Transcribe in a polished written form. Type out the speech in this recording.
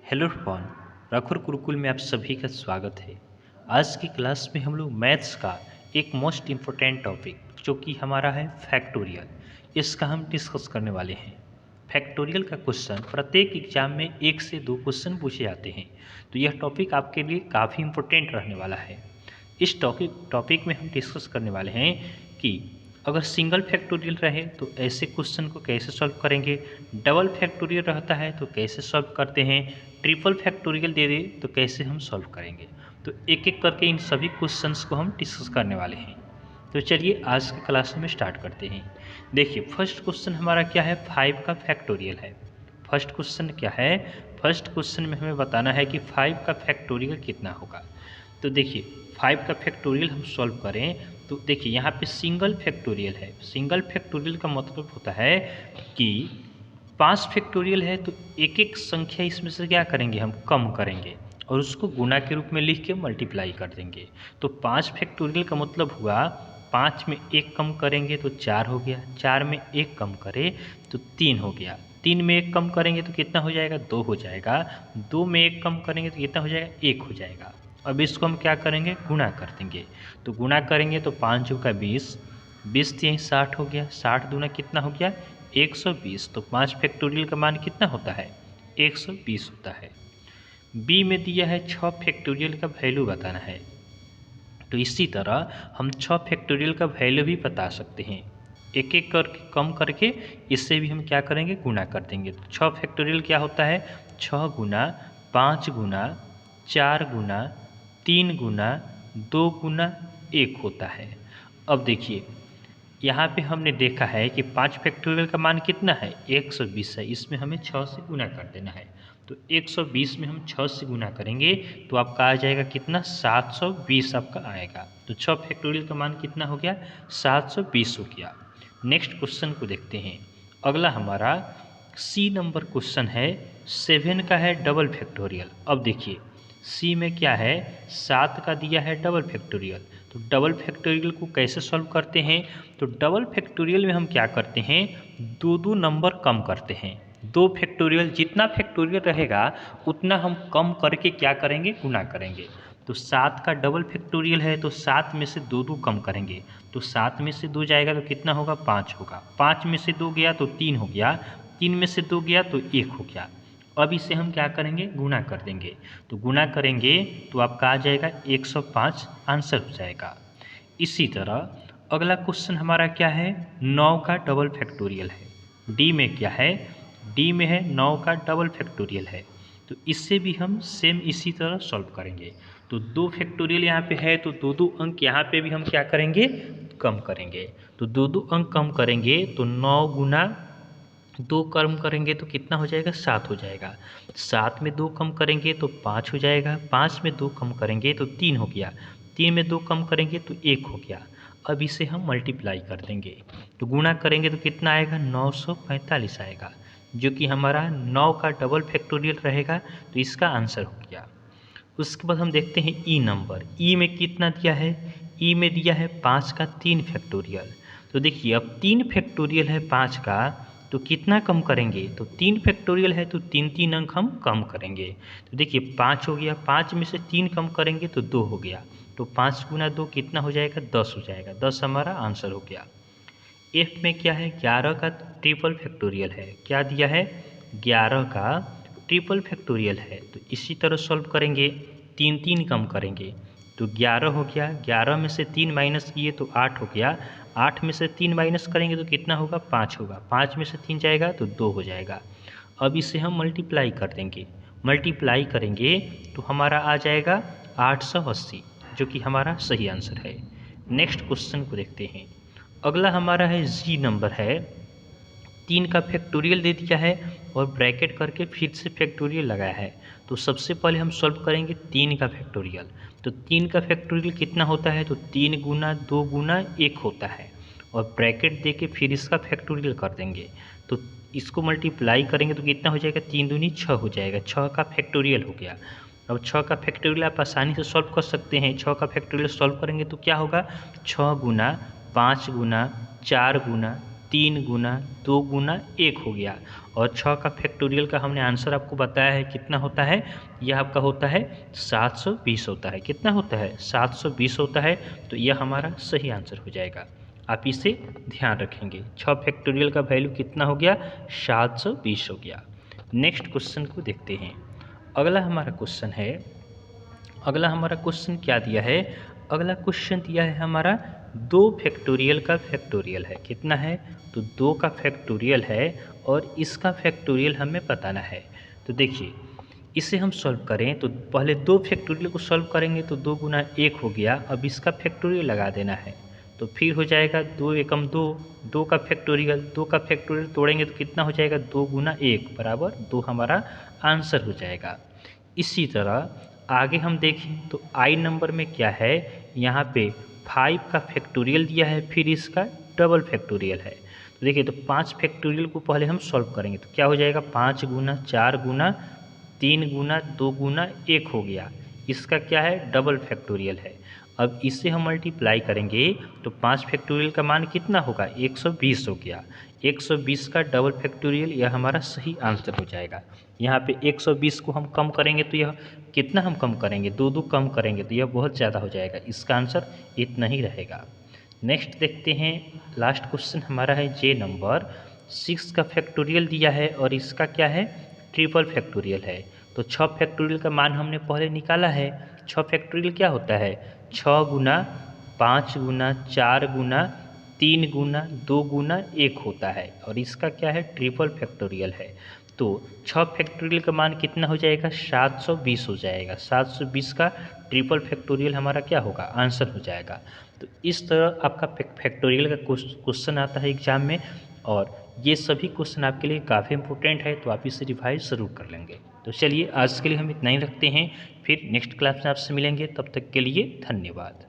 Hello everyone, रखुर Gurukul में आप सभी का स्वागत है। आज की क्लास में हम लोग मैथ्स का एक मोस्ट इम्पोर्टेंट टॉपिक जो कि हमारा है फैक्टोरियल, इसका हम डिस्कस करने वाले हैं। फैक्टोरियल का क्वेश्चन प्रत्येक एग्जाम में 1 से 2 क्वेश्चन पूछे जाते हैं, तो यह टॉपिक आपके लिए काफ़ी इम्पोर्टेंट रहने वाला है। इस टॉपिक में हम डिस्कस करने वाले हैं कि अगर सिंगल फैक्टोरियल रहे तो ऐसे क्वेश्चन को कैसे सॉल्व करेंगे, डबल फैक्टोरियल रहता है तो कैसे सॉल्व करते हैं, ट्रिपल फैक्टोरियल दे दे तो कैसे हम सॉल्व करेंगे। तो एक एक करके इन सभी क्वेश्चंस को हम डिस्कस करने वाले हैं। तो चलिए आज की क्लास में स्टार्ट करते हैं। देखिए फर्स्ट क्वेश्चन हमारा क्या है, 5 का फैक्टोरियल है। फर्स्ट क्वेश्चन क्या है, फर्स्ट क्वेश्चन में हमें बताना है कि 5 का फैक्टोरियल कितना होगा। तो देखिए 5 का फैक्टोरियल हम सॉल्व करें तो देखिए यहाँ पे सिंगल फैक्टोरियल है। सिंगल फैक्टोरियल का मतलब होता है कि 5 फैक्टोरियल है तो एक एक संख्या इसमें से क्या करेंगे, हम कम करेंगे और उसको गुना के रूप में लिख के मल्टीप्लाई कर देंगे। तो 5 फैक्टोरियल का मतलब हुआ 5 में 1 कम करेंगे तो 4 हो गया, 4 में 1 कम करें तो 3 हो गया, 3 में 1 कम करेंगे तो कितना हो जाएगा, 2 हो जाएगा, 2 में 1 कम करेंगे तो कितना हो जाएगा, 1 हो जाएगा। अब इसको हम क्या करेंगे, गुणा कर देंगे। तो गुणा करेंगे तो 5 का 20, 20 यहीं 60 हो गया, 60 दूना कितना हो गया, 120। तो 5 फैक्टोरियल का मान कितना होता है, 120 होता है। बी में दिया है 6 फैक्टोरियल का वैल्यू बताना है। तो इसी तरह हम 6 फैक्टोरियल का वैल्यू भी बता सकते हैं, एक एक करके कम करके इससे भी हम क्या करेंगे, गुणा कर देंगे। तो 6 फैक्टोरियल क्या होता है, 6 गुना 5 गुना 4 गुना 3 गुना 2 गुना 1 होता है। अब देखिए यहाँ पे हमने देखा है कि 5 फैक्टोरियल का मान कितना है, 120 है, इसमें हमें 6 से गुना कर देना है। तो 120 में हम 6 से गुना करेंगे तो आपका आ जाएगा कितना, 720 आपका आएगा। तो 6 फैक्टोरियल का मान कितना हो गया, 720 हो गया। नेक्स्ट क्वेश्चन को देखते हैं। अगला हमारा सी नंबर क्वेश्चन है, 7 का है डबल फैक्टोरियल। अब देखिए सी में क्या है, 7 का दिया है डबल फैक्टोरियल। तो डबल फैक्टोरियल को कैसे सॉल्व करते हैं, तो डबल फैक्टोरियल में हम क्या करते हैं, दो दो नंबर कम करते हैं। दो फैक्टोरियल, जितना फैक्टोरियल रहेगा उतना हम कम करके क्या करेंगे, गुना करेंगे। तो 7 का डबल फैक्टोरियल है तो 7 में से दो दो कम करेंगे। तो 7 में से 2 जाएगा तो कितना होगा, 5 होगा, 5 में से 2 गया तो 3 हो गया, 3 में से 2 गया तो 1 हो गया। अब इसे हम क्या करेंगे, गुना कर देंगे। तो गुना करेंगे तो आपका आ जाएगा 105, आंसर हो जाएगा। इसी तरह अगला क्वेश्चन हमारा क्या है, 9 का डबल फैक्टोरियल है। डी में क्या है, डी में है 9 का डबल फैक्टोरियल है। तो इससे भी हम सेम इसी तरह सॉल्व करेंगे। तो 2 फैक्टोरियल यहाँ पे है तो दो दो अंक यहाँ पे भी हम क्या करेंगे, कम करेंगे। तो दो दो अंक कम करेंगे तो 9 गुना 2 कम करेंगे तो कितना हो जाएगा, 7 हो जाएगा, 7 में 2 कम करेंगे तो 5 हो जाएगा, 5 में 2 कम करेंगे तो 3 हो गया, 3 में 2 कम करेंगे तो 1 हो गया। अब इसे हम मल्टीप्लाई कर देंगे। तो गुणा करेंगे तो कितना आएगा, 945 आएगा, जो कि हमारा 9 का डबल फैक्टोरियल रहेगा। तो इसका आंसर हो गया। उसके बाद हम देखते हैं ई नंबर। ई में कितना दिया है, ई में दिया है 5 का 3 फैक्टोरियल। तो देखिए अब 3 फैक्टोरियल है 5 का, तो कितना कम करेंगे, तो 3 फैक्टोरियल है तो 3 अंक हम कम करेंगे। तो देखिए 5 हो गया, 5 में से 3 कम करेंगे तो 2 हो गया। तो 5 गुना 2 कितना हो जाएगा, 10 हो जाएगा, 10 हमारा आंसर हो गया। एफ में क्या है, 11 का ट्रिपल फैक्टोरियल है। क्या दिया है, 11 का ट्रिपल फैक्टोरियल है। तो इसी तरह सॉल्व करेंगे, 3 कम करेंगे तो 11 हो गया, 11 में से 3 माइनस किए तो 8 हो गया, 8 में से 3 माइनस करेंगे तो कितना होगा, 5 होगा, 5 में से 3 जाएगा तो 2 हो जाएगा। अब इसे हम मल्टीप्लाई कर देंगे। मल्टीप्लाई करेंगे तो हमारा आ जाएगा 880, जो कि हमारा सही आंसर है। नेक्स्ट क्वेश्चन को देखते हैं। अगला हमारा है जी नंबर है, 3 का फैक्टोरियल दे दिया है और ब्रैकेट करके फिर से फैक्टोरियल लगाया है। तो सबसे पहले हम सॉल्व करेंगे 3 का फैक्टोरियल। तो 3 का फैक्टोरियल कितना होता है, तो 3 गुना 2 गुना 1 होता है, और ब्रैकेट दे के फिर इसका फैक्टोरियल कर देंगे। तो इसको मल्टीप्लाई करेंगे तो कितना हो जाएगा, 3 दूनी 6 हो जाएगा, 6 का फैक्टोरियल हो गया। अब 6 का फैक्टोरियल आप आसानी से सॉल्व कर सकते हैं। 6 का फैक्टोरियल सॉल्व करेंगे तो क्या होगा, 6 गुना 5 गुना 4 गुना 3 गुना 2 गुना 1 हो गया। और 6 का फैक्टोरियल का हमने आंसर आपको बताया है कितना होता है, यह आपका होता है 720 होता है। कितना होता है? 720 होता है। तो यह हमारा सही आंसर हो जाएगा। आप इसे ध्यान रखेंगे। 6 फैक्टोरियल का वैल्यू कितना हो गया? 720 हो गया। नेक्स्ट क्वेश्चन को देखते हैं। अगला हमारा क्वेश्चन क्या दिया है? अगला क्वेश्चन दिया है हमारा 2 फैक्टोरियल का फैक्टोरियल है। कितना है? तो 2 का फैक्टोरियल है और इसका फैक्टोरियल हमें बताना है। तो देखिए, इसे हम सॉल्व करें तो पहले 2 फैक्टोरियल को सॉल्व करेंगे तो 2 गुना 1 हो गया। अब इसका फैक्टोरियल लगा देना है तो फिर हो जाएगा 2 एकम 2, 2 का फैक्टोरियल तोड़ेंगे तो कितना हो जाएगा? 2 गुना 1 बराबर 2 हमारा आंसर हो जाएगा। इसी तरह आगे हम देखें तो आई नंबर में क्या है, यहाँ पे 5 का फैक्टोरियल दिया है, फिर इसका डबल फैक्टोरियल है। तो देखिए, तो 5 फैक्टोरियल को पहले हम सॉल्व करेंगे तो क्या हो जाएगा? 5 गुना 4 गुना 3 गुना 2 गुना 1 हो गया। इसका क्या है? डबल फैक्टोरियल है। अब इसे हम मल्टीप्लाई करेंगे तो 5 फैक्टोरियल का मान कितना होगा? 120 हो गया। 120 का डबल फैक्टोरियल, यह हमारा सही आंसर हो जाएगा। यहाँ पे 120 को हम कम करेंगे तो यह कितना हम कम करेंगे? 2 कम करेंगे तो यह बहुत ज़्यादा हो जाएगा। इसका आंसर इतना ही रहेगा। नेक्स्ट देखते हैं। लास्ट क्वेश्चन हमारा है जे नंबर 6 का फैक्टोरियल दिया है और इसका क्या है? ट्रिपल फैक्टोरियल है। तो 6 फैक्टोरियल का मान हमने पहले निकाला है। 6 फैक्टोरियल क्या होता है? 6 गुना 5 गुना 4 गुना 3 गुना 2 गुना 1 होता है और इसका क्या है? ट्रिपल फैक्टोरियल है। तो 6 फैक्टोरियल का मान कितना हो जाएगा? 720 हो जाएगा। 720 का ट्रिपल फैक्टोरियल हमारा क्या होगा? आंसर हो जाएगा। तो इस तरह आपका फैक्टोरियल का क्वेश्चन आता है एग्जाम में और ये सभी क्वेश्चन आपके लिए काफ़ी इंपॉर्टेंट है, तो आप इसे रिवाइज ज़रूर कर लेंगे। तो चलिए, आज के लिए हम इतना ही रखते हैं। फिर नेक्स्ट क्लास में आपसे मिलेंगे। तब तक के लिए धन्यवाद।